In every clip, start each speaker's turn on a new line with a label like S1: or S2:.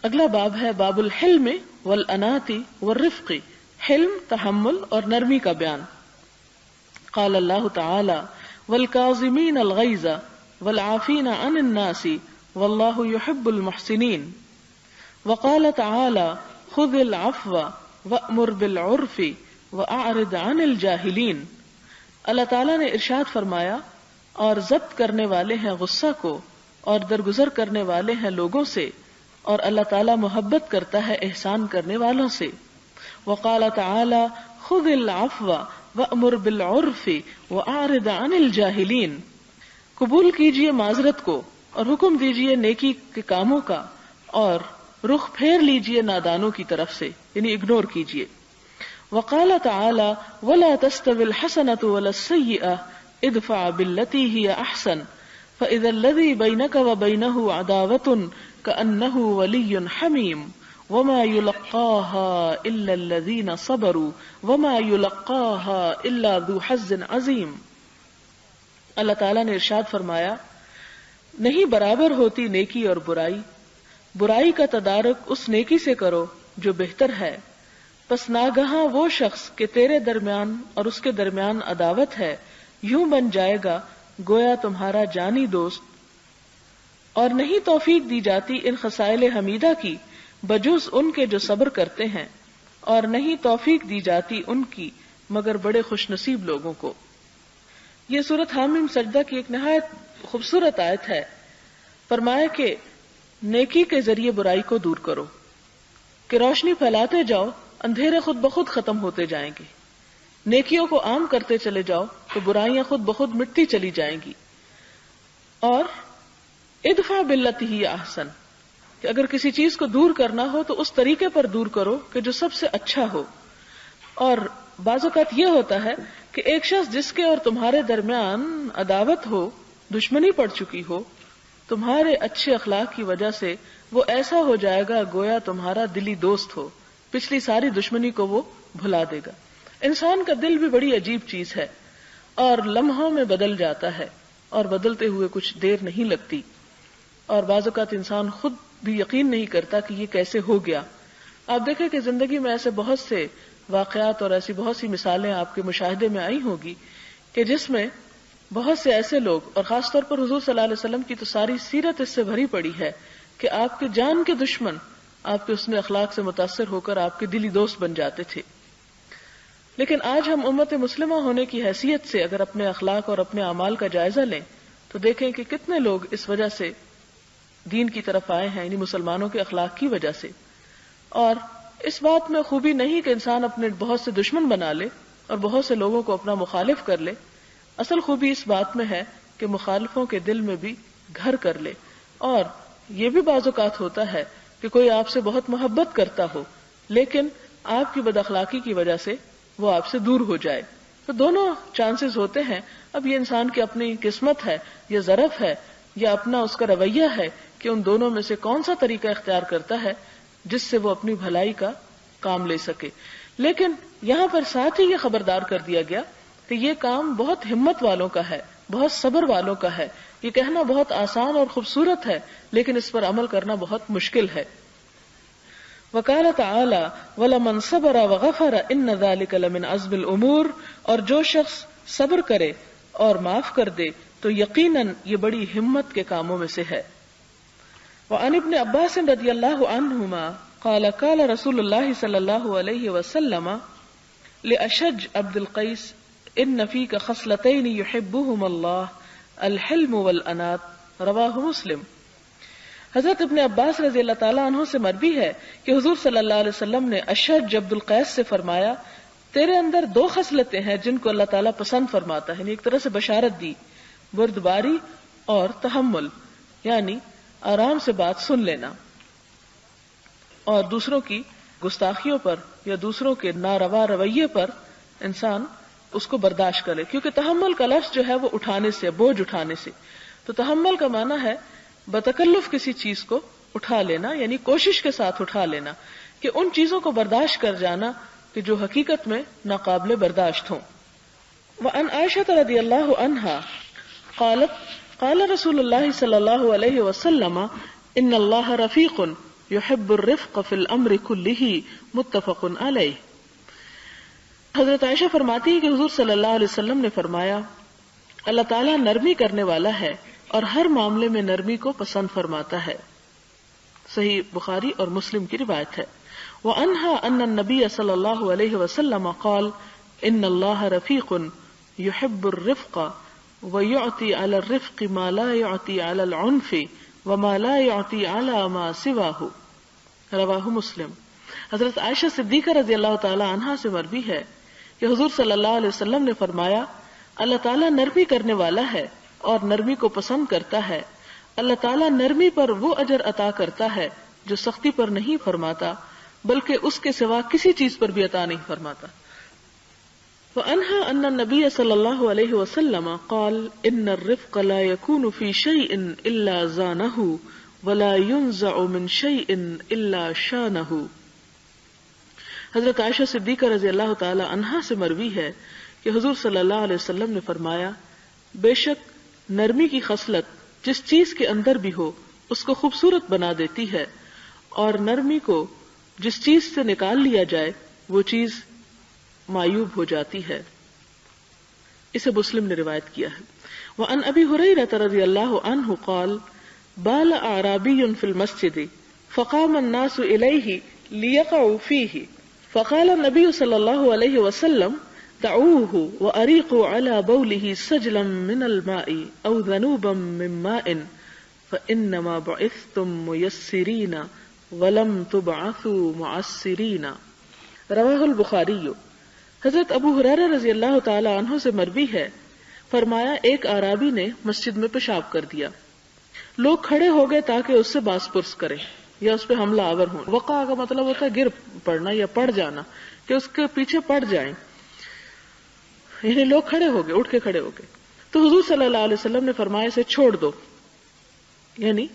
S1: اگلا باب ہے باب الحلم والانات والرفق، حلم تحمل اور نرمی کا بیان۔ قال اللہ تعالی والکاظمین الغیظ والعافین عن الناس واللہ یحب المحسنین، وقال تعالی خذ العفو وأمر بالعرف واعرض عن الجاہلین۔ اللہ تعالیٰ نے ارشاد فرمایا، اور ضبط کرنے والے ہیں غصہ کو اور درگزر کرنے والے ہیں لوگوں سے، اور اللہ تعالیٰ محبت کرتا ہے احسان کرنے والوں سے۔ وقال تعالی خذ العفو وأمر بالعرف واعرض عن الجاہلین، قبول کیجئے معذرت کو اور حکم دیجئے نیکی کے کاموں کا، اور رخ پھیر لیجئے نادانوں کی طرف سے، یعنی اگنور کیجئے۔ وقال تعالی ولا تستوی الحسنة ولا السیئة ادفع بالتي هي احسن فاذا الذي بينك وبينه عداوة كأنه ولي حميم وما يلقاها الا الذين صبروا وما يلقاها الا ذو حظ عظيم۔ اللہ تعالیٰ نے ارشاد فرمایا، نہیں برابر ہوتی نیکی اور برائی، برائی کا تدارک اس نیکی سے کرو جو بہتر ہے، پس ناگہاں وہ شخص کہ تیرے درمیان اور اس کے درمیان عداوت ہے یوں بن جائے گا گویا تمہارا جانی دوست، اور نہیں توفیق دی جاتی ان خصائل حمیدہ کی بجز ان کے جو صبر کرتے ہیں، اور نہیں توفیق دی جاتی ان کی مگر بڑے خوش نصیب لوگوں کو۔ یہ سورۃ حامیم سجدہ کی ایک نہایت خوبصورت آیت ہے۔ فرمایا کہ نیکی کے ذریعے برائی کو دور کرو، کہ روشنی پھیلاتے جاؤ، اندھیرے خود بخود ختم ہوتے جائیں گے، نیکیوں کو عام کرتے چلے جاؤ تو برائیاں خود بخود مٹتی چلی جائیں گی۔ اور ادفع باللتی ہی احسن، کہ اگر کسی چیز کو دور کرنا ہو تو اس طریقے پر دور کرو کہ جو سب سے اچھا ہو۔ اور بعض اوقات یہ ہوتا ہے کہ ایک شخص جس کے اور تمہارے درمیان عداوت ہو، دشمنی پڑ چکی ہو، تمہارے اچھے اخلاق کی وجہ سے وہ ایسا ہو جائے گا گویا تمہارا دلی دوست ہو، پچھلی ساری دشمنی کو وہ بھلا دے گا۔ انسان کا دل بھی بڑی عجیب چیز ہے اور لمحوں میں بدل جاتا ہے، اور بدلتے ہوئے کچھ دیر نہیں لگتی، اور بعض اوقات انسان خود بھی یقین نہیں کرتا کہ یہ کیسے ہو گیا۔ آپ دیکھیں کہ زندگی میں ایسے بہت سے واقعات اور ایسی بہت سی مثالیں آپ کے مشاہدے میں آئی ہوگی کہ جس میں بہت سے ایسے لوگ، اور خاص طور پر حضور صلی اللہ علیہ وسلم کی تو ساری سیرت اس سے بھری پڑی ہے کہ آپ کے جان کے دشمن آپ کے حسن اخلاق سے متاثر ہو کر آپ کے دلی دوست بن جاتے تھے۔ لیکن آج ہم امت مسلمہ ہونے کی حیثیت سے اگر اپنے اخلاق اور اپنے اعمال کا جائزہ لیں تو دیکھیں کہ کتنے لوگ اس وجہ سے دین کی طرف آئے ہیں، یعنی مسلمانوں کے اخلاق کی وجہ سے۔ اور اس بات میں خوبی نہیں کہ انسان اپنے بہت سے دشمن بنا لے اور بہت سے لوگوں کو اپنا مخالف کر لے، اصل خوبی اس بات میں ہے کہ مخالفوں کے دل میں بھی گھر کر لے۔ اور یہ بھی بعض اوقات ہوتا ہے کہ کوئی آپ سے بہت محبت کرتا ہو لیکن آپ کی بد اخلاقی کی وجہ سے وہ آپ سے دور ہو جائے، تو دونوں چانسز ہوتے ہیں۔ اب یہ انسان کی اپنی قسمت ہے یا ظرف ہے یا اپنا اس کا رویہ ہے کہ ان دونوں میں سے کون سا طریقہ اختیار کرتا ہے جس سے وہ اپنی بھلائی کا کام لے سکے۔ لیکن یہاں پر ساتھ ہی یہ خبردار کر دیا گیا کہ یہ کام بہت ہمت والوں کا ہے، بہت صبر والوں کا ہے۔ یہ کہنا بہت آسان اور خوبصورت ہے لیکن اس پر عمل کرنا بہت مشکل ہے۔ وقال تعالی وَلَمَنْ صَبَرَ وَغَفَرَ إِنَّ ذَلِكَ لَمِنْ عَزْمِ الْأُمُورِ، اور جو شخص صبر کرے اور معاف کر دے تو یقیناً یہ بڑی ہمت کے کاموں میں سے ہے۔ وعن ابن عباس رضی اللہ عنہما قال قال رسول اللہ صلی اللہ علیہ وسلم لأشج عبد القیس ان فیک خصلتین یحبہم اللہ الحلم والانات، رواہ مسلم۔ حضرت ابن عباس رضی اللہ تعالیٰ عنہ سے مروی ہے کہ حضور صلی اللہ علیہ وسلم نے اشج عبد القیس سے فرمایا، تیرے اندر دو خصلتیں ہیں جن کو اللہ تعالیٰ پسند فرماتا ہے، یعنی ایک طرح سے بشارت دی، بردباری اور تحمل، یعنی آرام سے بات سن لینا اور دوسروں کی گستاخیوں پر یا دوسروں کے ناروا رویے پر انسان اس کو برداشت کرے، کیونکہ تحمل کا لفظ جو ہے وہ اٹھانے سے، بوجھ اٹھانے سے، تو تحمل کا معنی ہے بتکلف کسی چیز کو اٹھا لینا، یعنی کوشش کے ساتھ اٹھا لینا، کہ ان چیزوں کو برداشت کر جانا کہ جو حقیقت میں ناقابل برداشت ہوں۔ وعن عائشہ رضی اللہ عنہا قالت قال رسول اللہ صلی اللہ علیہ وسلم ان اللہ رفیق يحب الرفق في الامر كله متفق علیہ. حضرت عائشہ فرماتی ہے کہ حضور صلی اللہ علیہ وسلم نے فرمایا اللہ تعالیٰ نرمی کرنے والا ہے اور ہر معاملے میں نرمی کو پسند فرماتا ہے. صحیح بخاری اور مسلم کی روایت ہے. وعنها ان النبی صلی اللہ علیہ وسلم قال ان اللہ رفیق يحب الرفق ويعطي على الرفق ما لا يعطي على العنف وما لا يعطي على ما سواه. رواہ مسلم. حضرت عائشہ صدیقہ رضی اللہ تعالی عنہا سے مروی ہے کہ حضور صلی اللہ علیہ وسلم نے فرمایا اللہ تعالیٰ نرمی کرنے والا ہے اور نرمی کو پسند کرتا ہے. اللہ تعالیٰ نرمی پر وہ اجر عطا کرتا ہے جو سختی پر نہیں فرماتا بلکہ اس کے سوا کسی چیز پر بھی عطا نہیں فرماتا. وعنها ان النبی صلی اللہ علیہ وسلم قال ان الرفق لا يكون في شيء الا زانه ولا ينزع من شيء الا شانه. حضرت عائشہ صدیقہ رضی اللہ تعالی عنہا سے مروی ہے کہ حضور صلی اللہ علیہ وسلم نے فرمایا بے شک نرمی کی خصلت جس چیز کے اندر بھی ہو اس کو خوبصورت بنا دیتی ہے اور نرمی کو جس چیز سے نکال لیا جائے وہ چیز معیوب ہو جاتی ہے. اسے مسلم نے روایت کیا ہے. وعن ابی ہریرہ رضی اللہ عنہ قال بال اعرابی فی المسجد فقام الناس الیہ لیقعوا فیہ فقال النبی صلی اللہ علیہ وسلم دعوه وأريقوا على بوله سجلا من الماء أو ذنوبا من ماء فإنما بعثتم ميسرين ولم تبعثوا معسرين. رواہ البخاری. حضرت ابو ہریرہ رضی اللہ تعالی عنہ سے مروی ہے فرمایا ایک اعرابی نے مسجد میں پیشاب کر دیا. لوگ کھڑے ہو گئے تاکہ اس سے باس پرس کریں یا اس پہ حملہ آور ہوں. وقع کا مطلب ہوتا ہے گر پڑنا یا پڑ جانا کہ اس کے پیچھے پڑ جائیں. یعنی لوگ کھڑے ہو گئے اٹھ کے کھڑے ہو گئے تو حضور صلی اللہ علیہ وسلم نے فرمایا اسے چھوڑ دو یعنی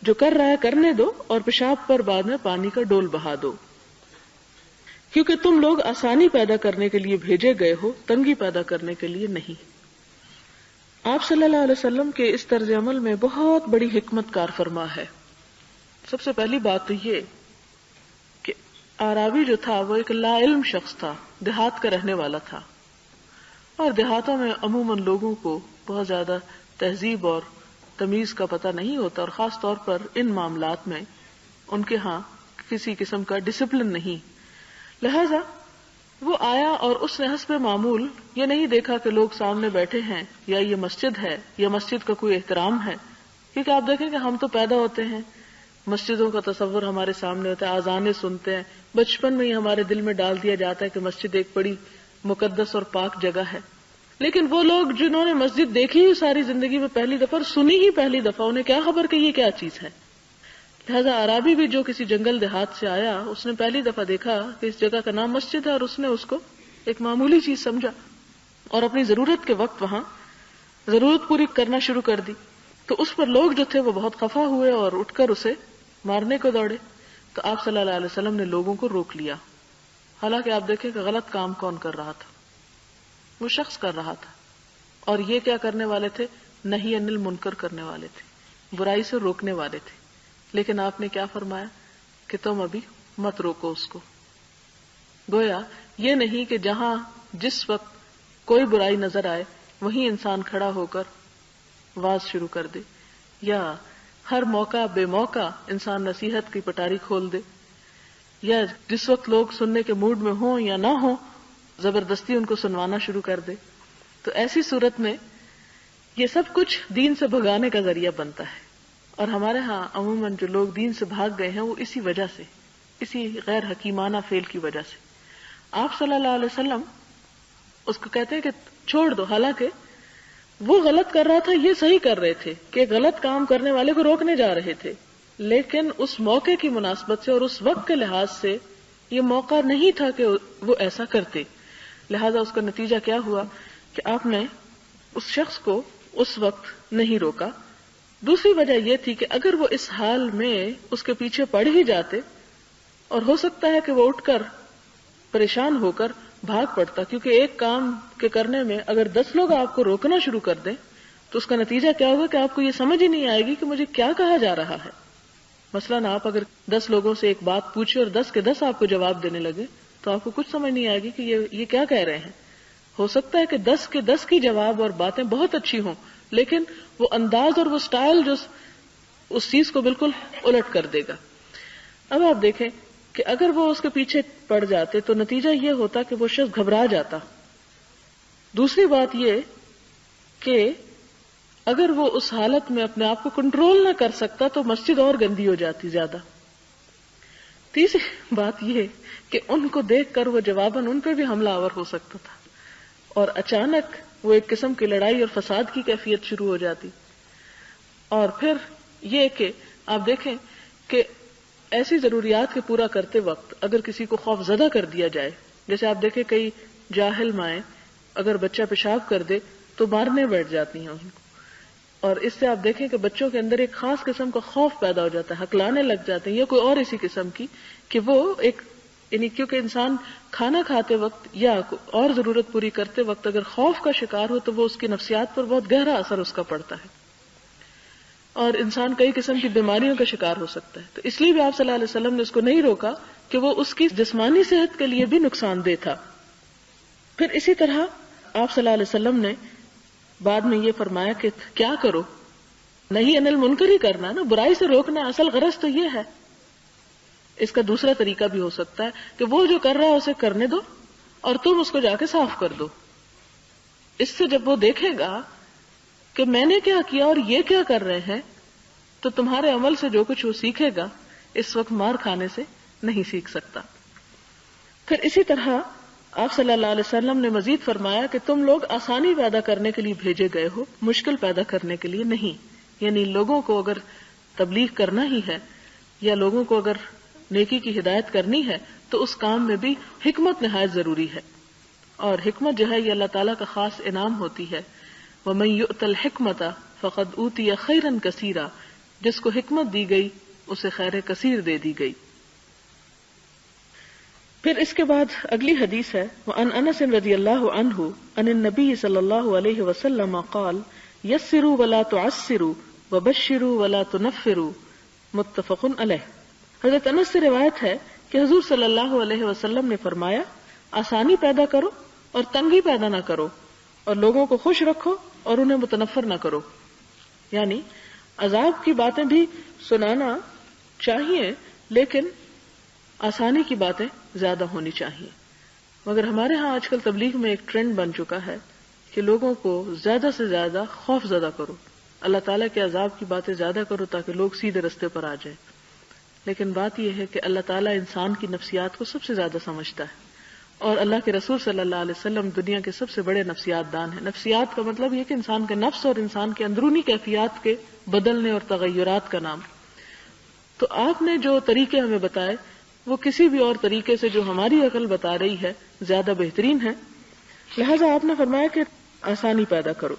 S1: جو کر رہا ہے کرنے دو اور پیشاب پر بعد میں پانی کا ڈول بہا دو کیونکہ تم لوگ آسانی پیدا کرنے کے لیے بھیجے گئے ہو تنگی پیدا کرنے کے لیے نہیں. آپ صلی اللہ علیہ وسلم کے اس طرز عمل میں بہت بڑی حکمت کار فرما ہے. سب سے پہلی بات تو یہ کہ اعرابی جو تھا وہ ایک لا علم شخص تھا, دیہات کا رہنے والا تھا, اور دیہاتوں میں عموماً لوگوں کو بہت زیادہ تہذیب اور تمیز کا پتہ نہیں ہوتا, اور خاص طور پر ان معاملات میں ان کے ہاں کسی قسم کا ڈسپلن نہیں. لہذا وہ آیا اور اس نے حسب معمول یہ نہیں دیکھا کہ لوگ سامنے بیٹھے ہیں یا یہ مسجد ہے یا مسجد کا کوئی احترام ہے, کیونکہ آپ دیکھیں کہ ہم تو پیدا ہوتے ہیں مسجدوں کا تصور ہمارے سامنے ہوتا ہے, اذانیں سنتے ہیں, بچپن میں ہی ہمارے دل میں ڈال دیا جاتا ہے کہ مسجد ایک بڑی مقدس اور پاک جگہ ہے. لیکن وہ لوگ جنہوں نے مسجد دیکھی ہی ساری زندگی میں پہلی دفعہ اور سنی ہی پہلی دفعہ, انہیں کیا خبر کہ یہ کیا چیز ہے. لہذا عربی بھی جو کسی جنگل دیہات سے آیا اس نے پہلی دفعہ دیکھا کہ اس جگہ کا نام مسجد ہے اور اس نے اس کو ایک معمولی چیز سمجھا اور اپنی ضرورت کے وقت وہاں ضرورت پوری کرنا شروع کر دی. تو اس پر لوگ جو تھے وہ بہت خفا ہوئے اور اٹھ کر اسے مارنے کو دوڑے. تو آپ صلی اللہ علیہ وسلم نے لوگوں کو روک لیا. حالانکہ آپ دیکھیں کہ غلط کام کون کر رہا تھا, وہ شخص کر رہا تھا, اور یہ کیا کرنے والے تھے, نہی عن المنکر کرنے والے تھے, برائی سے روکنے والے تھے. لیکن آپ نے کیا فرمایا کہ تم ابھی مت روکو اس کو. گویا یہ نہیں کہ جہاں جس وقت کوئی برائی نظر آئے وہیں انسان کھڑا ہو کر واز شروع کر دے, یا ہر موقع بے موقع انسان نصیحت کی پٹاری کھول دے, یا جس وقت لوگ سننے کے موڈ میں ہوں یا نہ ہوں زبردستی ان کو سنوانا شروع کر دے. تو ایسی صورت میں یہ سب کچھ دین سے بھگانے کا ذریعہ بنتا ہے. اور ہمارے ہاں عموماً جو لوگ دین سے بھاگ گئے ہیں وہ اسی وجہ سے, اسی غیر حکیمانہ فعل کی وجہ سے. آپ صلی اللہ علیہ وسلم اس کو کہتے ہیں کہ چھوڑ دو, حالانکہ وہ غلط کر رہا تھا, یہ صحیح کر رہے تھے کہ غلط کام کرنے والے کو روکنے جا رہے تھے, لیکن اس موقع کی مناسبت سے اور اس وقت کے لحاظ سے یہ موقع نہیں تھا کہ وہ ایسا کرتے. لہذا اس کا نتیجہ کیا ہوا کہ آپ نے اس شخص کو اس وقت نہیں روکا. دوسری وجہ یہ تھی کہ اگر وہ اس حال میں اس کے پیچھے پڑ ہی جاتے, اور ہو سکتا ہے کہ وہ اٹھ کر پریشان ہو کر بھاگ پڑتا, کیونکہ ایک کام کے کرنے میں اگر 10 لوگ آپ کو روکنا شروع کر دیں تو اس کا نتیجہ کیا ہوگا کہ آپ کو یہ سمجھ ہی نہیں آئے گی کہ مجھے کیا کہا جا رہا ہے. مثلاً آپ اگر 10 لوگوں سے ایک بات پوچھے اور 10 کے 10 آپ کو جواب دینے لگے تو آپ کو کچھ سمجھ نہیں آئے گی کہ یہ کیا کہہ رہے ہیں. ہو سکتا ہے کہ 10 کے 10 کی جواب اور باتیں بہت اچھی ہوں، لیکن وہ انداز اور وہ سٹائل جو اس چیز کو بالکل الٹ کر دے گا. اب آپ دیکھیں کہ اگر وہ اس کے پیچھے پڑ جاتے تو نتیجہ یہ ہوتا کہ وہ شخص گھبرا جاتا. دوسری بات یہ کہ اگر وہ اس حالت میں اپنے آپ کو کنٹرول نہ کر سکتا تو مسجد اور گندی ہو جاتی زیادہ. تیسری بات یہ کہ ان کو دیکھ کر وہ جواباً ان پہ بھی حملہ آور ہو سکتا تھا اور اچانک وہ ایک قسم کی لڑائی اور فساد کی کیفیت شروع ہو جاتی. اور پھر یہ کہ آپ دیکھیں کہ ایسی ضروریات کے پورا کرتے وقت اگر کسی کو خوف زدہ کر دیا جائے، جیسے آپ دیکھیں کئی جاہل مائیں اگر بچہ پیشاب کر دے تو مارنے بیٹھ جاتی ہیں ان کو، اور اس سے آپ دیکھیں کہ بچوں کے اندر ایک خاص قسم کا خوف پیدا ہو جاتا ہے، ہکلانے لگ جاتے ہیں یا کوئی اور اسی قسم کی کہ وہ ایک یعنی کیونکہ انسان کھانا کھاتے وقت یا اور ضرورت پوری کرتے وقت اگر خوف کا شکار ہو تو وہ اس کی نفسیات پر بہت گہرا اثر اس کا پڑتا ہے اور انسان کئی قسم کی بیماریوں کا شکار ہو سکتا ہے. تو اس لیے بھی آپ صلی اللہ علیہ وسلم نے اس کو نہیں روکا کہ وہ اس کی جسمانی صحت کے لیے بھی نقصان دہ تھا. پھر اسی طرح آپ صلی اللہ علیہ وسلم نے بعد میں یہ فرمایا کہ کیا کرو، نہیں انل منکر ہی کرنا ہے نا، برائی سے روکنا، اصل غرض تو یہ ہے. اس کا دوسرا طریقہ بھی ہو سکتا ہے کہ وہ جو کر رہا ہے اسے کرنے دو اور تم اس کو جا کے صاف کر دو. اس سے جب وہ دیکھے گا کہ میں نے کیا کیا اور یہ کیا کر رہے ہیں تو تمہارے عمل سے جو کچھ وہ سیکھے گا اس وقت مار کھانے سے نہیں سیکھ سکتا. پھر اسی طرح آپ صلی اللہ علیہ وسلم نے مزید فرمایا کہ تم لوگ آسانی پیدا کرنے کے لیے بھیجے گئے ہو، مشکل پیدا کرنے کے لیے نہیں. یعنی لوگوں کو اگر تبلیغ کرنا ہی ہے یا لوگوں کو اگر نیکی کی ہدایت کرنی ہے تو اس کام میں بھی حکمت نہایت ضروری ہے، اور حکمت جو ہے یہ اللہ تعالیٰ کا خاص انعام ہوتی ہے. وَمَن يُؤْتَ الْحِكْمَةَ فَقَدْ أُوتِيَ خَيْرًا كَثِيرًا، جس کو حکمت دی گئی اسے خیر کثیر دے دی گئی. پھر اس کے بعد اگلی حدیث ہے وعن انس رضی اللہ عنہ عن النبی صلی اللہ علیہ وسلم قال یسروا ولا تعسروا وبشروا ولا تنفروا، متفق علیہ. حضرت انس سے روایت ہے کہ حضور صلی اللہ علیہ وسلم نے فرمایا آسانی پیدا کرو اور تنگی پیدا نہ کرو، اور لوگوں کو خوش رکھو اور انہیں متنفر نہ کرو. یعنی عذاب کی باتیں بھی سنانا چاہیے لیکن آسانی کی باتیں زیادہ ہونی چاہیے. مگر ہمارے ہاں آج کل تبلیغ میں ایک ٹرینڈ بن چکا ہے کہ لوگوں کو زیادہ سے زیادہ خوف زدہ کرو، اللہ تعالیٰ کے عذاب کی باتیں زیادہ کرو تاکہ لوگ سیدھے رستے پر آ جائیں. لیکن بات یہ ہے کہ اللہ تعالیٰ انسان کی نفسیات کو سب سے زیادہ سمجھتا ہے، اور اللہ کے رسول صلی اللہ علیہ وسلم دنیا کے سب سے بڑے نفسیات دان ہیں. نفسیات کا مطلب یہ کہ انسان کے نفس اور انسان کے اندرونی کیفیات کے بدلنے اور تغیرات کا نام. تو آپ نے جو طریقے ہمیں بتائے وہ کسی بھی اور طریقے سے جو ہماری عقل بتا رہی ہے زیادہ بہترین ہے، لہذا آپ نے فرمایا کہ آسانی پیدا کرو.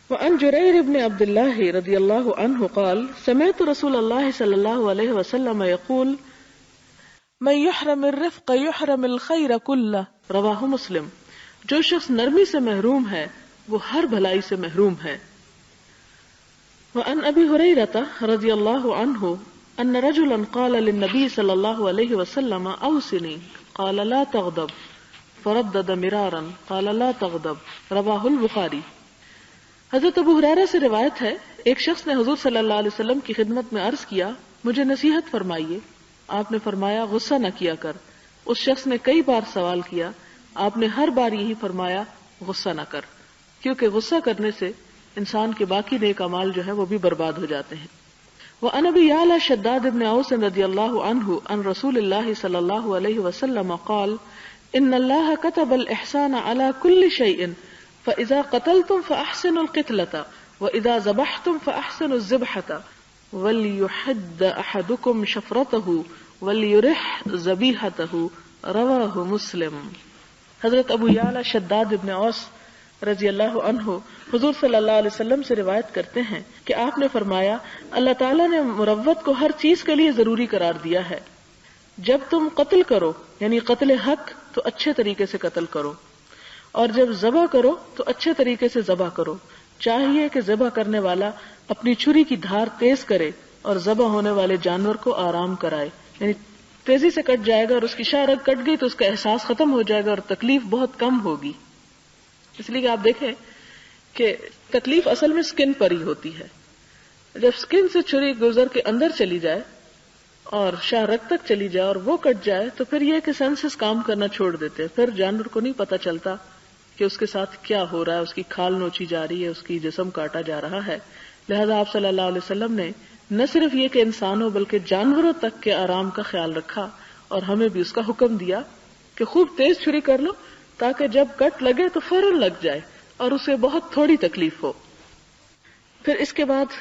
S1: وعن جرير بن عبد الله رضي الله عنه قال سمعت رسول الله صلى الله عليه وسلم يقول من يحرم الرفق يحرم الخير كله، رواه مسلم. جو شخص نرمی سے محروم ہے وہ ہر بھلائی سے محروم ہے. وعن ابي هريرة رضي الله عنه ان رجلا قال للنبي صلى الله عليه وسلم اوصني قال لا تغضب فردد مرارا قال لا تغضب، رواه البخاري. حضرت ابو ہریرہ سے روایت ہے ایک شخص نے حضور صلی اللہ علیہ وسلم کی خدمت میں عرض کیا مجھے نصیحت فرمائیے. آپ نے فرمایا غصہ نہ کیا کر. اس شخص نے کئی بار سوال کیا، آپ نے ہر بار یہی فرمایا غصہ نہ کر، کیونکہ غصہ کرنے سے انسان کے باقی نیک اعمال جو ہے وہ بھی برباد ہو جاتے ہیں. وعن ابی یعلا شداد بن اوس رضی اللہ عنہ عن رسول اللہ صلی اللہ علیہ وسلم قال ان اللہ كتب الاحسان على كل شيء فإذا قتلتم فأحسنوا القتلة وإذا ذبحتم فأحسنوا الذبحة وليحد أحدكم شفرته وليرح ذبيحته، رواه مسلم. حضرت ابو یعلا شداد ابن اوس رضی اللہ عنہ حضور صلی اللہ علیہ وسلم سے روایت کرتے ہیں کہ آپ نے فرمایا اللہ تعالیٰ نے مروت کو ہر چیز کے لیے ضروری قرار دیا ہے. جب تم قتل کرو یعنی قتل حق تو اچھے طریقے سے قتل کرو، اور جب ذبح کرو تو اچھے طریقے سے ذبح کرو. چاہیے کہ ذبح کرنے والا اپنی چھری کی دھار تیز کرے اور ذبح ہونے والے جانور کو آرام کرائے، یعنی تیزی سے کٹ جائے گا اور اس کی شاہ رگ کٹ گئی تو اس کا احساس ختم ہو جائے گا اور تکلیف بہت کم ہوگی. اس لیے کہ آپ دیکھیں کہ تکلیف اصل میں سکن پر ہی ہوتی ہے. جب سکن سے چھری گزر کے اندر چلی جائے اور شاہ رگ تک چلی جائے اور وہ کٹ جائے تو پھر یہ کہ سینسز کام کرنا چھوڑ دیتے ہیں. پھر جانور کو نہیں پتا چلتا کہ اس کے ساتھ کیا ہو رہا ہے، اس کی کھال نوچی جا رہی ہے، اس کی جسم کاٹا جا رہا ہے. لہذا آپ صلی اللہ علیہ وسلم نے نہ صرف یہ کہ انسانوں بلکہ جانوروں تک کے آرام کا خیال رکھا اور ہمیں بھی اس کا حکم دیا کہ خوب تیز چھری کر لو تاکہ جب کٹ لگے تو فوراً لگ جائے اور اسے بہت تھوڑی تکلیف ہو. پھر اس کے بعد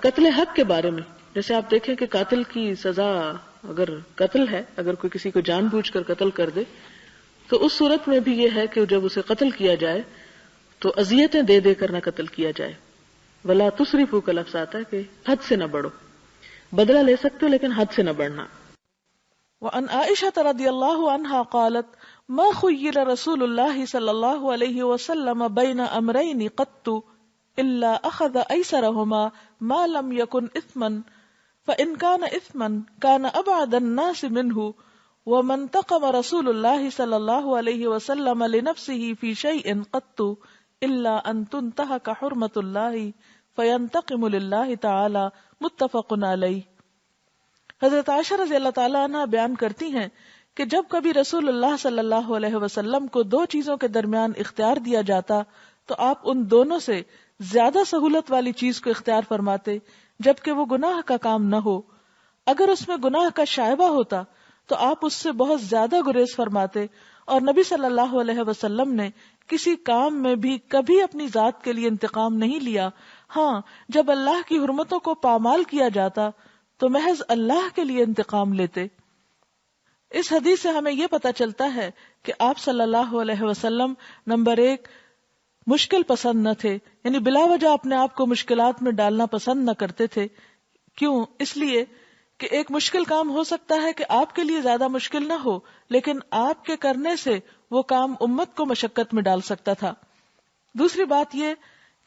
S1: قتل حق کے بارے میں، جیسے آپ دیکھیں کہ قاتل کی سزا اگر قتل ہے، اگر کوئی کسی کو جان بوجھ کر قتل کر دے تو اس صورت میں بھی یہ ہے کہ جب اسے قتل کیا جائے تو اذیتیں دے دے کر نہ قتل کیا جائے. ولا تسرفوا کا لفظ آتا ہے کہ حد سے نہ بڑھو، بدلہ لے سکتے ہو لیکن حد سے نہ بڑھنا. وعن عائشة رضی اللہ عنہا قالت ما خیر رسول اللہ صلی اللہ علیہ وسلم بین امرین قط الا اخذ ایسرہما ما لم یکن اثما فان کان اثما کان ابعد الناس منہ وما انتقم رسول اللہ صلی اللہ علیہ وسلم لنفسه فی شیء قط الا ان تنتہک حرمت اللہ فینتقم للہ تعالی. متفق علیہ. حضرت عائشہ رضی اللہ تعالی عنہ بیان کرتی ہیں کہ جب کبھی رسول اللہ صلی اللہ علیہ وسلم کو دو چیزوں کے درمیان اختیار دیا جاتا تو آپ ان دونوں سے زیادہ سہولت والی چیز کو اختیار فرماتے جبکہ وہ گناہ کا کام نہ ہو. اگر اس میں گناہ کا شائبہ ہوتا تو آپ اس سے بہت زیادہ گریز فرماتے، اور نبی صلی اللہ علیہ وسلم نے کسی کام میں بھی کبھی اپنی ذات کے لیے انتقام نہیں لیا. ہاں، جب اللہ کی حرمتوں کو پامال کیا جاتا تو محض اللہ کے لیے انتقام لیتے. اس حدیث سے ہمیں یہ پتہ چلتا ہے کہ آپ صلی اللہ علیہ وسلم نمبر 1 مشکل پسند نہ تھے، یعنی بلا وجہ اپنے آپ کو مشکلات میں ڈالنا پسند نہ کرتے تھے. کیوں؟ اس لیے کہ ایک مشکل کام ہو سکتا ہے کہ آپ کے لیے زیادہ مشکل نہ ہو، لیکن آپ کے کرنے سے وہ کام امت کو مشقت میں ڈال سکتا تھا. دوسری بات یہ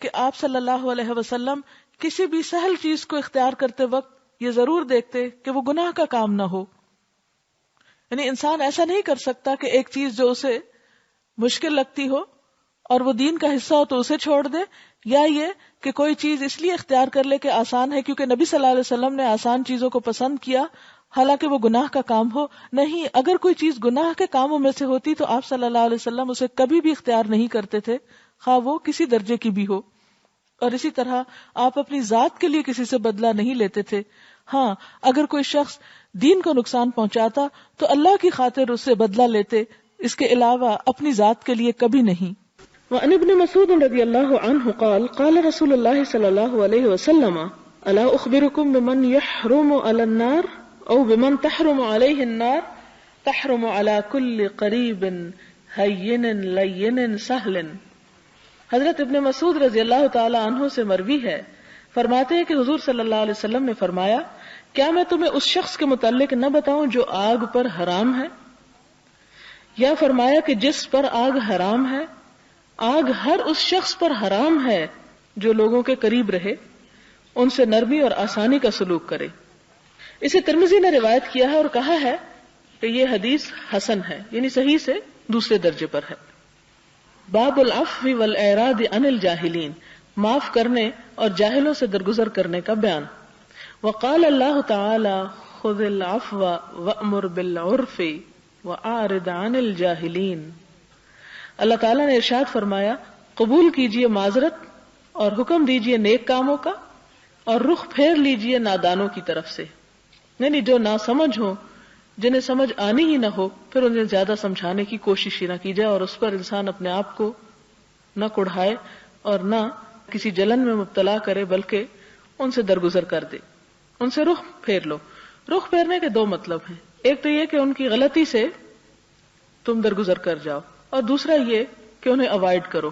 S1: کہ آپ صلی اللہ علیہ وسلم کسی بھی سہل چیز کو اختیار کرتے وقت یہ ضرور دیکھتے کہ وہ گناہ کا کام نہ ہو. یعنی انسان ایسا نہیں کر سکتا کہ ایک چیز جو اسے مشکل لگتی ہو اور وہ دین کا حصہ ہو تو اسے چھوڑ دے، یا یہ کہ کوئی چیز اس لیے اختیار کر لے کہ آسان ہے کیونکہ نبی صلی اللہ علیہ وسلم نے آسان چیزوں کو پسند کیا حالانکہ وہ گناہ کا کام ہو. نہیں، اگر کوئی چیز گناہ کے کاموں میں سے ہوتی تو آپ صلی اللہ علیہ وسلم اسے کبھی بھی اختیار نہیں کرتے تھے، خواہ وہ کسی درجے کی بھی ہو. اور اسی طرح آپ اپنی ذات کے لیے کسی سے بدلہ نہیں لیتے تھے. ہاں، اگر کوئی شخص دین کو نقصان پہنچاتا تو اللہ کی خاطر اس سے بدلہ لیتے، اس کے علاوہ اپنی ذات کے لیے کبھی نہیں. وعن ابن مسعود رضی اللہ عنہ قال قال رسول اللہ صلی اللہ علیہ وسلم الا اخبرکم بمن یحرم علی النار او بمن تحرم علیہ النار تحرم علی کل قریب ہین لین سہل. حضرت ابن مسعود رضی اللہ تعالی عنہ سے مروی ہے، فرماتے ہیں کہ حضور صلی اللہ علیہ وسلم نے فرمایا کیا میں تمہیں اس شخص کے متعلق نہ بتاؤں جو آگ پر حرام ہے؟ یا فرمایا کہ جس پر آگ حرام ہے، آگ ہر اس شخص پر حرام ہے جو لوگوں کے قریب رہے، ان سے نرمی اور آسانی کا سلوک کرے. اسے ترمذی نے روایت کیا ہے اور کہا ہے کہ یہ حدیث حسن ہے، یعنی صحیح سے دوسرے درجے پر ہے. باب العفو والاعراض عن الجاہلین، معاف کرنے اور جاہلوں سے درگزر کرنے کا بیان. وقال اللہ تعالی خذ العفو وامر بالعرف واعرض عن الجاہلین. اللہ تعالیٰ نے ارشاد فرمایا قبول کیجئے معذرت اور حکم دیجئے نیک کاموں کا اور رخ پھیر لیجئے نادانوں کی طرف سے. یعنی جو ناسمجھ ہو، جنہیں سمجھ آنی ہی نہ ہو، پھر انہیں زیادہ سمجھانے کی کوشش ہی نہ کی جائے اور اس پر انسان اپنے آپ کو نہ کڑھائے اور نہ کسی جلن میں مبتلا کرے، بلکہ ان سے درگزر کر دے، ان سے رخ پھیر لو. رخ پھیرنے کے دو مطلب ہیں، ایک تو یہ کہ ان کی غلطی سے تم درگزر کر جاؤ، اور دوسرا یہ کہ انہیں اوائڈ کرو،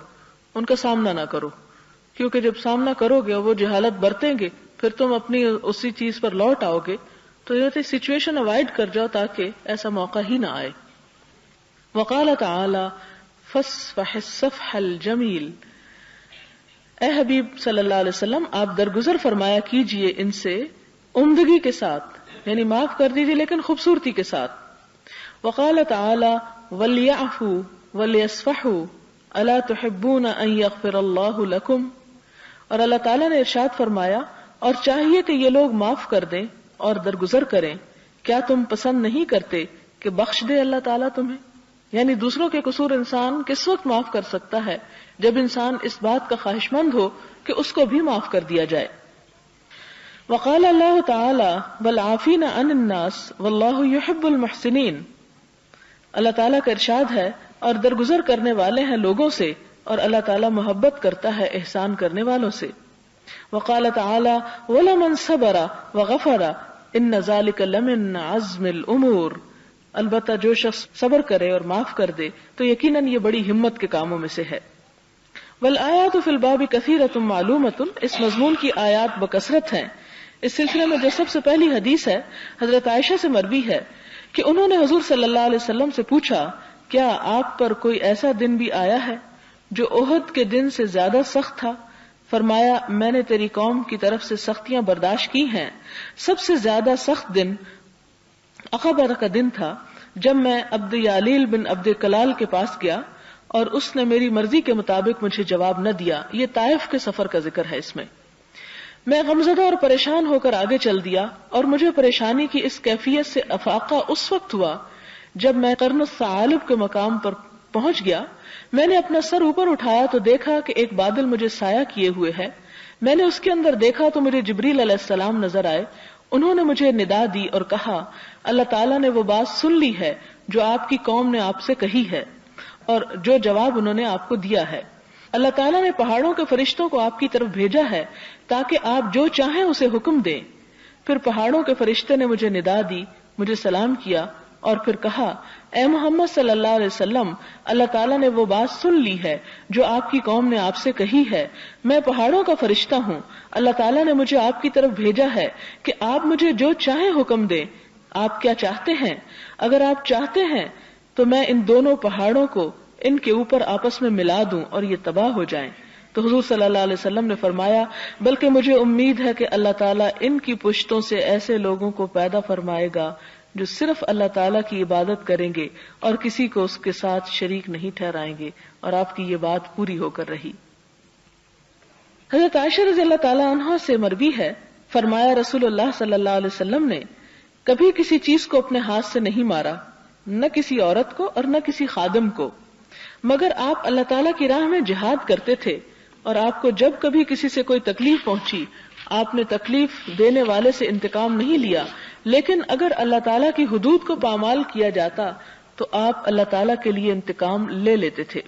S1: ان کا سامنا نہ کرو، کیونکہ جب سامنا کرو گے اور وہ جہالت برتیں گے پھر تم اپنی اسی چیز پر لوٹ آؤ گے. تو یہ سچویشن اوائڈ کر جاؤ تاکہ ایسا موقع ہی نہ آئے. وقال تعالی فاصفح الصفح الجمیل. اے حبیب صلی اللہ علیہ وسلم آپ درگزر فرمایا کیجئے ان سے عمدگی کے ساتھ، یعنی معاف کر دیجیے لیکن خوبصورتی کے ساتھ. وقال تعالی وَلْيَعْفُوا وَلْيَصْفَحُوا أَلَا تُحِبُّونَ أَن يَغْفِرَ اللَّهُ لَكُمْ. اور اللہ تعالیٰ نے ارشاد فرمایا اور چاہیے کہ یہ لوگ معاف کر دیں اور درگزر کریں، کیا تم پسند نہیں کرتے کہ بخش دے اللہ تعالیٰ تمہیں؟ یعنی دوسروں کے قصور انسان کس وقت معاف کر سکتا ہے؟ جب انسان اس بات کا خواہش مند ہو کہ اس کو بھی معاف کر دیا جائے. وقال اللہ تعالی والعافین عن الناس واللہ یحب المحسنین. اللہ تعالیٰ کا ارشاد ہے اور درگزر کرنے والے ہیں لوگوں سے، اور اللہ تعالیٰ محبت کرتا ہے احسان کرنے والوں سے. وقال تعالی ولمن صبر وغفر ان ذلک لمن عزم الامور. البتہ جو شخص صبر کرے اور معاف کر دے تو یقیناً یہ بڑی ہمت کے کاموں میں سے ہے. والآیات فی الباب کثیرۃ معلومۃ. اس مضمون کی آیات بکثرت ہیں. اس سلسلے میں جو سب سے پہلی حدیث ہے حضرت عائشہ سے مروی ہے کہ انہوں نے حضور صلی اللہ علیہ وسلم سے پوچھا کیا آپ پر کوئی ایسا دن بھی آیا ہے جو احد کے دن سے زیادہ سخت تھا؟ فرمایا میں نے تیری قوم کی طرف سے سختیاں برداشت کی ہیں. سب سے زیادہ سخت دن عقبہ کا دن تھا جب میں عبد یالیل بن عبد کلال کے پاس گیا اور اس نے میری مرضی کے مطابق مجھے جواب نہ دیا. یہ طائف کے سفر کا ذکر ہے. اس میں غمزدہ اور پریشان ہو کر آگے چل دیا اور مجھے پریشانی کی اس کیفیت سے افاقہ اس وقت ہوا جب میں قرن الثعالب کے مقام پر پہنچ گیا. میں نے اپنا سر اوپر اٹھایا تو دیکھا کہ ایک بادل مجھے سایہ کیے ہوئے ہے. میں نے اس کے اندر دیکھا تو مجھے جبریل علیہ السلام نظر آئے. انہوں نے مجھے ندا دی اور کہا اللہ تعالیٰ نے وہ بات سن لی ہے جو آپ کی قوم نے آپ سے کہی ہے اور جو جواب انہوں نے آپ کو دیا ہے. اللہ تعالیٰ نے پہاڑوں کے فرشتوں کو آپ کی طرف بھیجا ہے تاکہ آپ جو چاہیں اسے حکم دیں. پھر پہاڑوں کے فرشتے نے مجھے ندا دی، مجھے سلام کیا اور پھر کہا اے محمد صلی اللہ علیہ وسلم اللہ تعالیٰ نے وہ بات سن لی ہے جو آپ کی قوم نے آپ سے کہی ہے. میں پہاڑوں کا فرشتہ ہوں. اللہ تعالیٰ نے مجھے آپ کی طرف بھیجا ہے کہ آپ مجھے جو چاہیں حکم دیں. آپ کیا چاہتے ہیں؟ اگر آپ چاہتے ہیں تو میں ان دونوں پہاڑوں کو ان کے اوپر آپس میں ملا دوں اور یہ تباہ ہو جائیں. تو حضور صلی اللہ علیہ وسلم نے فرمایا بلکہ مجھے امید ہے کہ اللہ تعالیٰ ان کی پشتوں سے ایسے لوگوں کو پیدا فرمائے گا جو صرف اللہ تعالیٰ کی عبادت کریں گے اور کسی کو اس کے ساتھ شریک نہیں ٹھہرائیں گے. اور آپ کی یہ بات پوری ہو کر رہی. حضرت عائشہ رضی اللہ تعالیٰ عنہا سے مروی ہے فرمایا رسول اللہ صلی اللہ علیہ وسلم نے کبھی کسی چیز کو اپنے ہاتھ سے نہیں مارا، نہ کسی عورت کو اور نہ کسی خادم کو، مگر آپ اللہ تعالیٰ کی راہ میں جہاد کرتے تھے اور آپ کو جب کبھی کسی سے کوئی تکلیف پہنچی آپ نے تکلیف دینے والے سے انتقام نہیں لیا، لیکن اگر اللہ تعالیٰ کی حدود کو پامال کیا جاتا تو آپ اللہ تعالیٰ کے لیے انتقام لے لیتے تھے.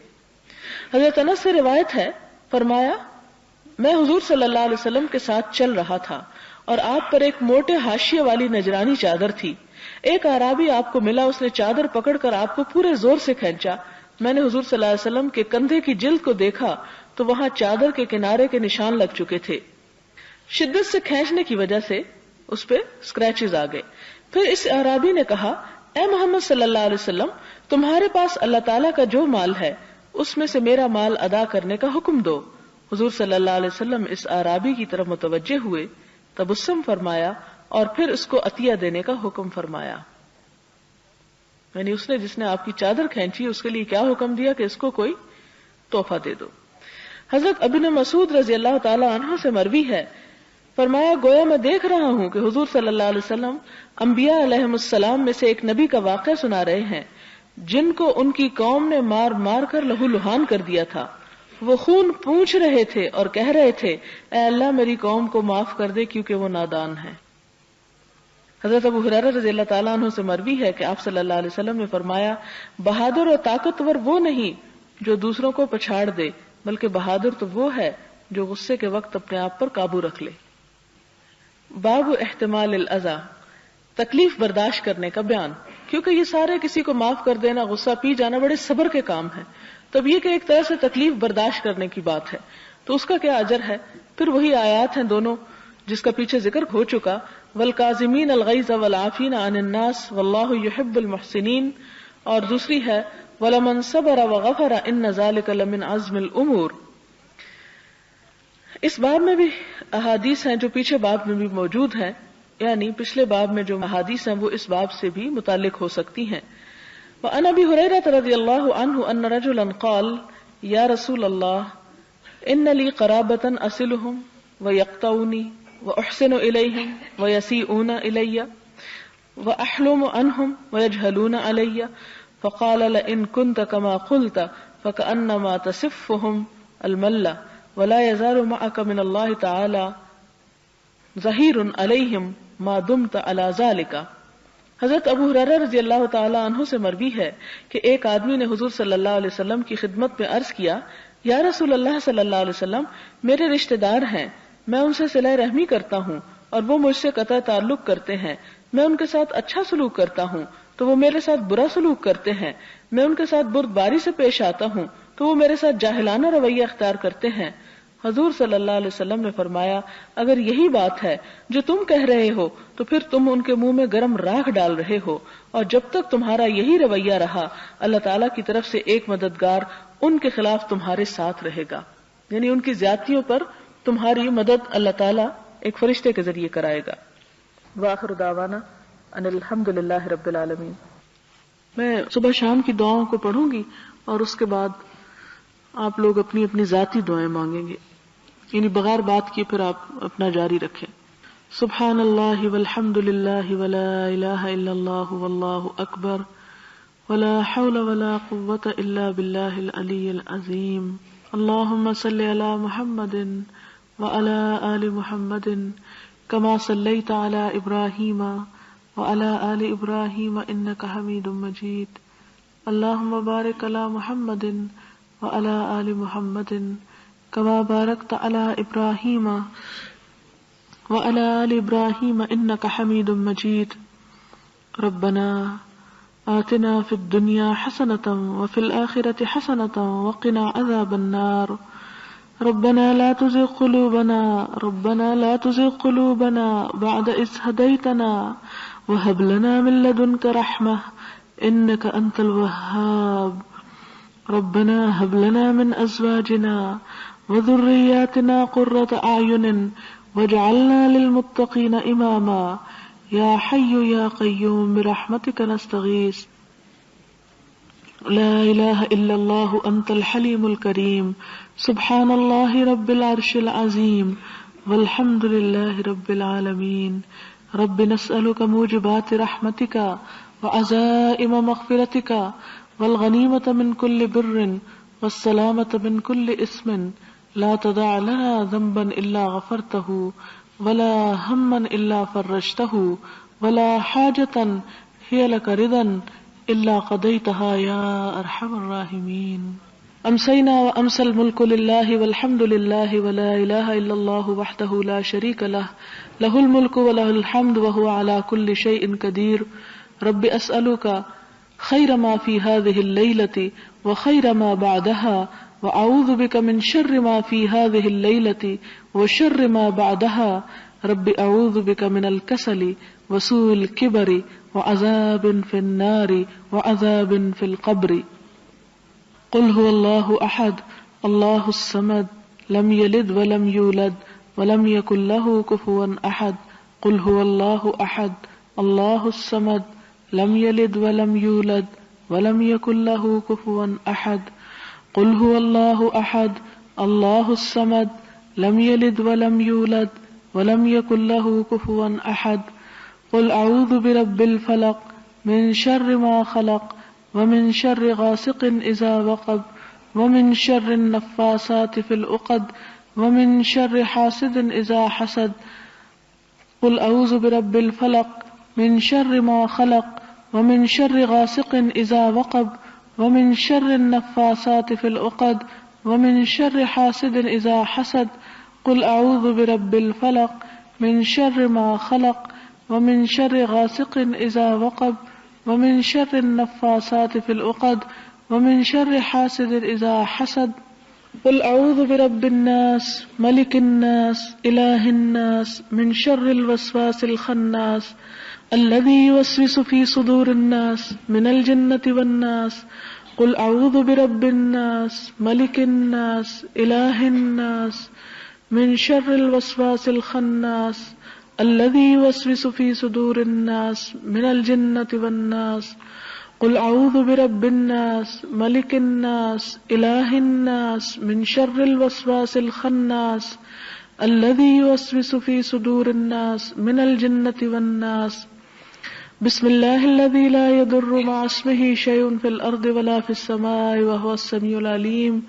S1: حضرت انس سے روایت ہے فرمایا میں حضور صلی اللہ علیہ وسلم کے ساتھ چل رہا تھا اور آپ پر ایک موٹے حاشیے والی نجرانی چادر تھی. ایک اعرابی آپ کو ملا، اس نے چادر پکڑ کر آپ کو پورے زور سے کھینچا. میں نے حضور صلی اللہ علیہ وسلم کے کندھے کی جلد کو دیکھا تو وہاں چادر کے کنارے کے نشان لگ چکے تھے. شدت سے کھینچنے کی وجہ سے اس پہ اسکریچز آ گئے. پھر اس اعرابی نے کہا اے محمد صلی اللہ علیہ وسلم تمہارے پاس اللہ تعالیٰ کا جو مال ہے اس میں سے میرا مال ادا کرنے کا حکم دو. حضور صلی اللہ علیہ وسلم اس اعرابی کی طرف متوجہ ہوئے، تبسم فرمایا اور پھر اس کو عطیہ دینے کا حکم فرمایا. یعنی اس نے جس نے آپ کی چادر کھینچی اس کے لیے کیا حکم دیا کہ اس کو کوئی تحفہ دے دو. حضرت ابن مسعود رضی اللہ تعالی عنہ سے مروی ہے فرمایا گویا میں دیکھ رہا ہوں کہ حضور صلی اللہ علیہ وسلم انبیاء علیہم السلام میں سے ایک نبی کا واقعہ سنا رہے ہیں جن کو ان کی قوم نے مار مار کر لہو لہان کر دیا تھا. وہ خون پونچھ رہے تھے اور کہہ رہے تھے اے اللہ میری قوم کو معاف کر دے کیونکہ وہ نادان ہے. حضرت ابو ہریرہ رضی اللہ تعالیٰ عنہ سے مروی ہے کہ آپ صلی اللہ علیہ وسلم نے فرمایا بہادر اور طاقتور وہ نہیں جو دوسروں کو پچھاڑ دے، بلکہ بہادر تو وہ ہے جو غصے کے وقت اپنے آپ پر قابو رکھ لے. باب احتمال الاذى، تکلیف برداشت کرنے کا بیان. کیونکہ یہ سارے کسی کو معاف کر دینا، غصہ پی جانا بڑے صبر کے کام ہیں، تب یہ کہ ایک طرح سے تکلیف برداشت کرنے کی بات ہے تو اس کا کیا اجر ہے. پھر وہی آیات ہیں دونوں جس کا پیچھے ذکر ہو چکا، والکاظمین الغیظ والعافین عن الناس واللہ یحب المحسنین، اور دوسری ہے ولمن صبر وغفر ان ذلک لمن عزم الامور. اس باب میں بھی احادیث ہیں جو پیچھے باب میں بھی موجود ہیں یعنی پچھلے باب میں جو احادیث ہیں وہ اس باب سے بھی متعلق ہو سکتی ہیں. وعن ابی ہریرہ رضی اللہ عنہ ان رجلا قال یا رسول اللہ ان لی قرابۃ اصلهم ویقطعونی واحسن الیہم ویسیئون الی واحلم عنہم ویجہلون علی فقال لئن كنت كما قلت فكأنما تصفهم الملة ولا يزال معك من الله تعالى ظہیر علیہم ما دمت علی ذلک. حضرت ابو ہریرہ رضی اللہ تعالی عنہ سے مروی ہے کہ ایک آدمی نے حضور صلی اللہ علیہ وسلم کی خدمت میں عرض کیا یا رسول اللہ صلی اللہ علیہ وسلم میرے رشتہ دار ہیں، میں ان سے صلہ رحمی کرتا ہوں اور وہ مجھ سے قطع تعلق کرتے ہیں، میں ان کے ساتھ اچھا سلوک کرتا ہوں تو وہ میرے ساتھ برا سلوک کرتے ہیں، میں ان کے ساتھ بردباری سے پیش آتا ہوں تو وہ میرے ساتھ جاہلانہ رویہ اختیار کرتے ہیں. حضور صلی اللہ علیہ وسلم نے فرمایا اگر یہی بات ہے جو تم کہہ رہے ہو تو پھر تم ان کے منہ میں گرم راکھ ڈال رہے ہو، اور جب تک تمہارا یہی رویہ رہا اللہ تعالیٰ کی طرف سے ایک مددگار ان کے خلاف تمہارے ساتھ رہے گا، یعنی ان کی زیادتیوں پر تمہاری مدد اللہ تعالیٰ ایک فرشتے کے ذریعے کرائے گا. وآخر دعوانا ان الحمد للہ رب العالمین. میں صبح شام کی دعاؤں کو پڑھوں گی اور اس کے بعد آپ لوگ اپنی اپنی ذاتی دعائیں مانگیں گے، یعنی بغیر بات کیے پھر آپ اپنا جاری رکھیں. سبحان اللہ والحمد للہ ولا الہ الا اللہ واللہ اکبر ولا حول ولا قوة الا باللہ العلی العظیم. اللہم صل علی محمد وعلی آل محمد کما صلیت علی ابراہیم وعلی آل ابراہیم انک حمید مجید. اللہم بارک علی محمد وعلى آل محمد كما باركت على إبراهيم وعلى آل إبراهيم إنك حميد مجيد. ربنا آتنا في الدنيا حسنة وفي الآخرة حسنة وقنا عذاب النار. ربنا لا تزغ قلوبنا بعد إذ هديتنا وهب لنا من لدنك رحمة إنك أنت الوهاب. ربنا هب لنا من أزواجنا وذرياتنا قرة أعين واجعلنا للمتقين إماما. يا حي يا قيوم برحمتك نستغيث. لا إله إلا الله أنت الحليم الكريم. سبحان الله رب العرش العظيم والحمد لله رب العالمين. رب نسألك موجبات رحمتك وعزائم مغفرتك والغنیمة من كل بر والسلامة من كل اسم لا تدع لنا ذنبا إلا غفرته ولا هما إلا فرجته ولا حاجة هي لك رضا إلا قضيتها يا أرحم الراحمين. أمسينا وأمسى الملك لله والحمد لله ولا إله إلا الله وحده لا شريك له له الملك وله الحمد وهو على كل شيء قدير. رب أسألك خير ما في هذه الليلة وخير ما بعدها وأعوذ بك من شر ما في هذه الليلة وشر ما بعدها. رب أعوذ بك من الكسل وسوء الكبر وعذاب في النار وعذاب في القبر. قل هو الله أحد الله الصمد لم يلد ولم يولد ولم يكن له كفوا أحد. قل هو الله أحد الله الصمد لم يلد ولم يولد ولم يكن له كفوا أحد. قل هو الله أحد الله الصمد لم يلد ولم يولد ولم يكن له كفوا أحد. قل أعوذ برب الفلق من شر ما خلق ومن شر غاسق إذا وقب ومن شر النفاثات في العقد ومن شر حاسد إذا حسد. قل أعوذ برب الفلق من شر ما خلق ومن شر غاسق إذا وقب ومن شر النفاثات في العقد ومن شر حاسد إذا حسد. قل أعوذ برب الفلق من شر ما خلق ومن شر غاسق إذا وقب ومن شر النفاثات في العقد ومن شر حاسد إذا حسد. قل أعوذ برب الناس ملك الناس إله الناس من شر الوسواس الخناس الذي يوسوس في صدور الناس من الجنة والناس. قل أعوذ برب الناس ملك الناس إله الناس من شر الوسواس الخناس الذي يوسوس في صدور الناس من الجنة والناس قل اعوذ برب الناس ملك الناس اله الناس من شر الوسواس الخناس الذي يوسوس في صدور الناس من الجنة والناس بسم الله الذي لا يضر مع اسمه شيء في الأرض ولا في السماء وهو السميع العليم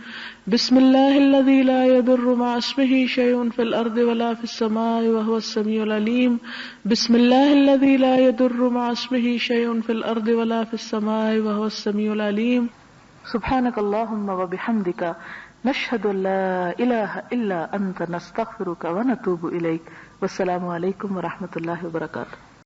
S1: بسم الله الذي لا يضر مع اسمه شيء في الأرض ولا في السماء وهو السميع العليم بسم الله الذي لا يضر مع اسمه شيء في الأرض ولا في السماء وهو السميع العليم سبحانك اللهم وبحمدك نشهد أن لا إله إلا أنت نستغفرك ونتوب إليك والسلام عليكم ورحمة الله وبركاته.